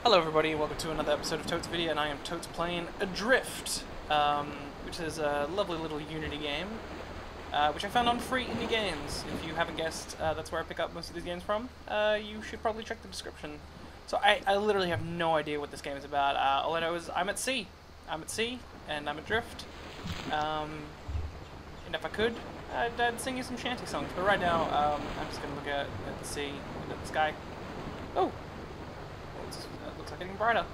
Hello everybody, welcome to another episode of Totes Vidya, and I am Totes playing Adrift, which is a lovely little Unity game, which I found on free indie games. If you haven't guessed, that's where I pick up most of these games from. You should probably check the description. So I literally have no idea what this game is about. All I know is I'm at sea. I'm at sea, and I'm adrift. And if I could, I'd sing you some shanty songs, but right now, I'm just going to look at the sea and at the sky. Oh! Looks like getting brighter.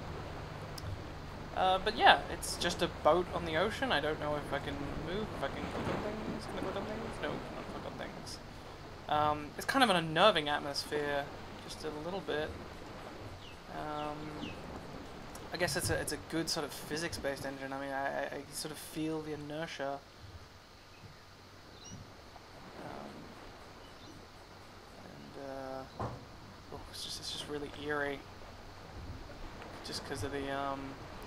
But yeah, it's just a boat on the ocean. I don't know if I can move, if I can click on things. Can I click on things? No, I can't click on things. It's kind of an unnerving atmosphere, just a little bit. I guess it's a good sort of physics-based engine. I mean, I sort of feel the inertia. It's just really eerie. Just because of the,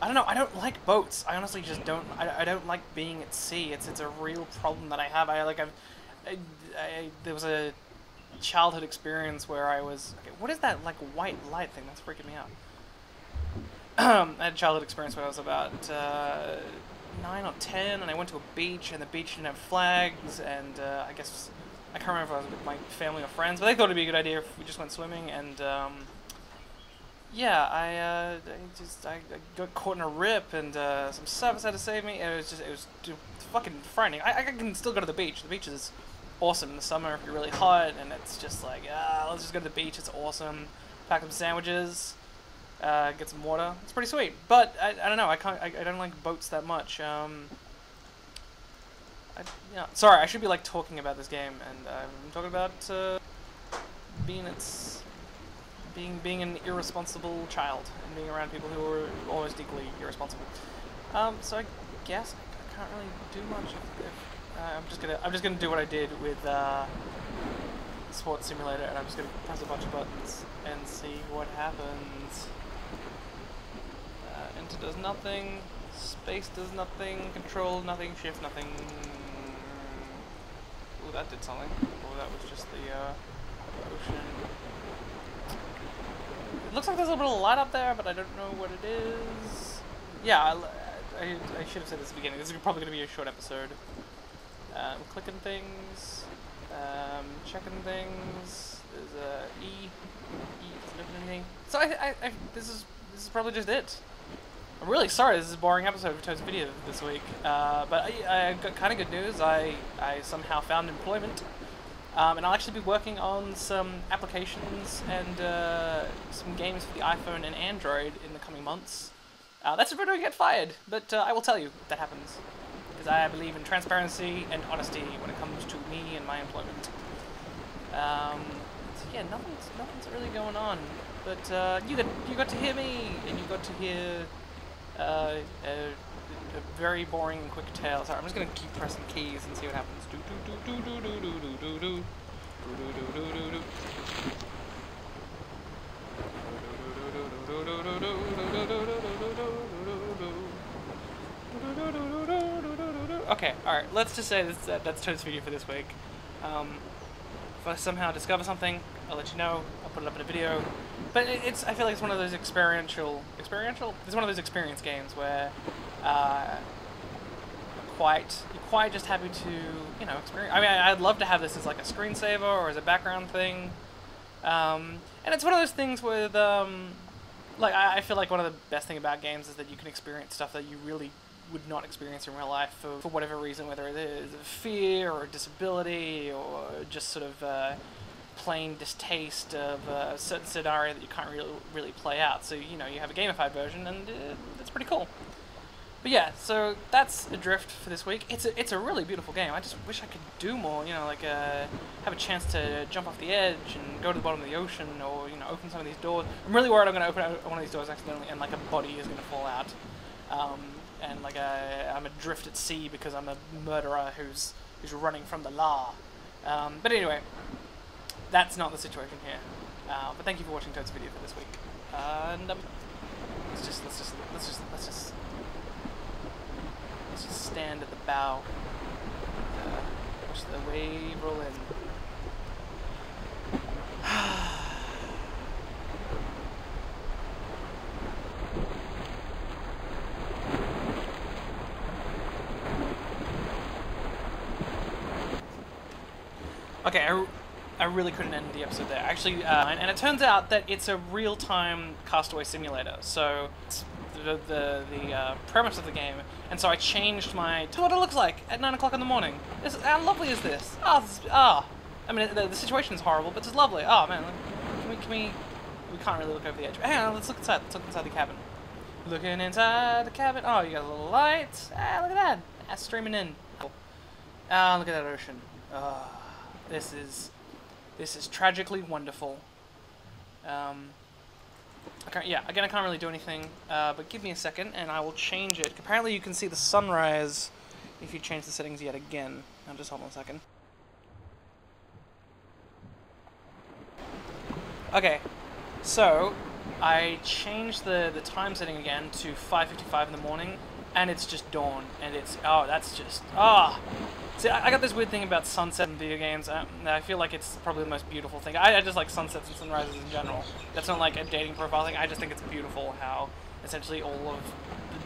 I don't know, I don't like boats. I honestly just don't, I don't like being at sea. It's a real problem that I have. There was a childhood experience where I was, okay, what is that, like, white light thing? That's freaking me out. I had a childhood experience when I was about 9 or 10, and I went to a beach, and the beach didn't have flags, and I guess, I can't remember if I was with my family or friends, but they thought it'd be a good idea if we just went swimming, and yeah, I got caught in a rip, and some surfers had to save me. It was fucking frightening. I can still go to the beach. The beach is awesome in the summer if you're really hot, and it's just like, let's just go to the beach. It's awesome. Pack some sandwiches, get some water. It's pretty sweet. But I don't know. I don't like boats that much. Yeah. Sorry, I should be like talking about this game, and I'm talking about being an irresponsible child and being around people who are almost equally irresponsible. So I guess I can't really do much. I'm just gonna do what I did with Sports Simulator, and I'm just gonna press a bunch of buttons and see what happens. Enter does nothing. Space does nothing. Control nothing. Shift nothing. Ooh, that did something. Oh, that was just the ocean. It looks like there's a little bit of light up there, but I don't know what it is. Yeah, I should have said this at the beginning. This is probably going to be a short episode. Clicking things, checking things. There's E doesn't open anything. So this is probably just it. I'm really sorry this is a boring episode of Totes Vidya this week, but I got kind of good news. I somehow found employment. And I'll actually be working on some applications and some games for the iPhone and Android in the coming months. That's if I don't get fired, but I will tell you if that happens. Because I believe in transparency and honesty when it comes to me and my employment. So yeah, nothing's really going on. But you got to hear me, and you got to hear a very boring and quick tale. Sorry, I'm just gonna keep pressing keys and see what happens. Okay, alright, let's just say that's Totes Vidya for this week. If I somehow discover something, I'll let you know. I'll put it up in a video. But I feel like it's one of those experiential? It's one of those experience games where you're quite just happy to, you know, experience. I mean, I'd love to have this as like a screensaver or as a background thing. And it's one of those things with, like, I feel like one of the best thing about games is that you can experience stuff that you really would not experience in real life for whatever reason, whether it is a fear or a disability or just sort of plain distaste of a certain scenario that you can't really play out. So, you know, you have a gamified version, and it's pretty cool. But yeah, so that's Adrift for this week. It's a really beautiful game. I just wish I could do more, you know, like have a chance to jump off the edge and go to the bottom of the ocean, or, you know, open some of these doors. I'm really worried I'm going to open one of these doors accidentally and like a body is going to fall out. And like I'm adrift at sea because I'm a murderer who's running from the law. But anyway, that's not the situation here. But thank you for watching Totes Vidya for this week. And let's just stand at the bow. Watch the wave roll in. Okay, I really couldn't end the episode there. Actually, and it turns out that it's a real-time castaway simulator. So it's the premise of the game, and so I changed to what it looks like at 9 o'clock in the morning. How lovely is this? I mean, the situation is horrible, but it's lovely. Oh man, we can't really look over the edge. Hang on, let's look inside. Let's look inside the cabin. Looking inside the cabin. Oh, you got a little light. Ah, look at that. That's streaming in. Ah, look at that ocean. This is tragically wonderful. Again, I can't really do anything, but give me a second and I will change it. Apparently you can see the sunrise if you change the settings yet again. Now just hold on a second. Okay, so I changed the time setting again to 5:55 in the morning, and it's just dawn, and See, I got this weird thing about sunset in video games. I feel like it's probably the most beautiful thing. I just like sunsets and sunrises in general. That's not like a dating profile thing. I just think it's beautiful how essentially all of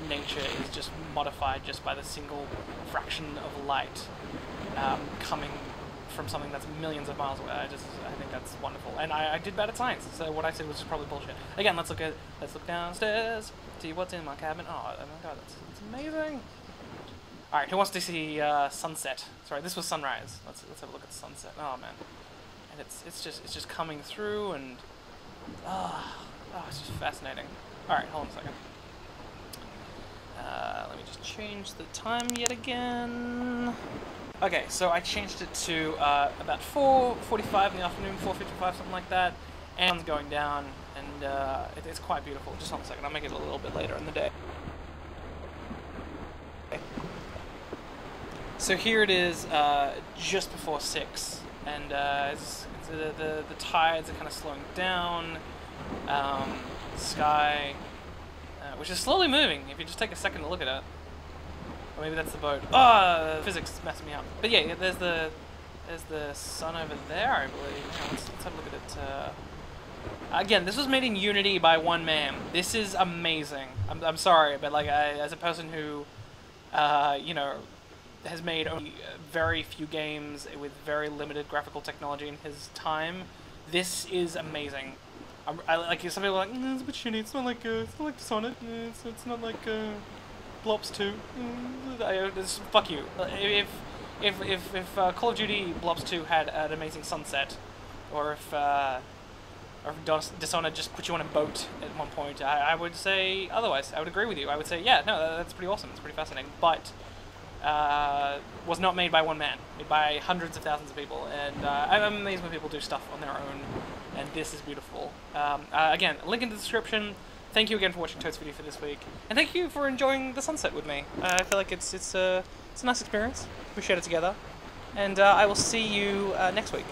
nature is just modified just by the single fraction of light coming from something that's millions of miles away. I think that's wonderful. And I did bad at science, so what I said was just probably bullshit. Again, let's look downstairs, see what's in my cabin. Oh my god, that's amazing. Alright, who wants to see sunset? Sorry, this was sunrise. Let's have a look at sunset. Oh man. And it's just coming through, and it's just fascinating. Alright, hold on a second. Let me just change the time yet again. Okay, so I changed it to about 4:45 in the afternoon, 4:55, something like that. And sun's going down, and it's quite beautiful. Just hold on a second, I'll make it a little bit later in the day. So here it is, just before 6, and the tides are kind of slowing down. Sky, which is slowly moving. If you just take a second to look at it, or maybe that's the boat. Physics messed me up. But yeah, there's the sun over there, I believe. Let's have a look at it. Again, this was made in Unity by one man. This is amazing. I'm sorry, but like as a person who, has made only very few games with very limited graphical technology in his time, this is amazing. Like some people are like, it's a bit shitty. It's not like Dishonored. It's not like Blops 2. Fuck you. If Call of Duty Blops 2 had an amazing sunset, or if Dishonored just put you on a boat at one point, I would say otherwise. I would agree with you. I would say, yeah, no, that's pretty awesome. It's pretty fascinating. But was not made by one man, made by hundreds of thousands of people, and I'm amazed when people do stuff on their own, and this is beautiful. Again, link in the description. Thank you again for watching Totes video for this week, and thank you for enjoying the sunset with me. I feel like it's a nice experience. We shared it together, and I will see you next week.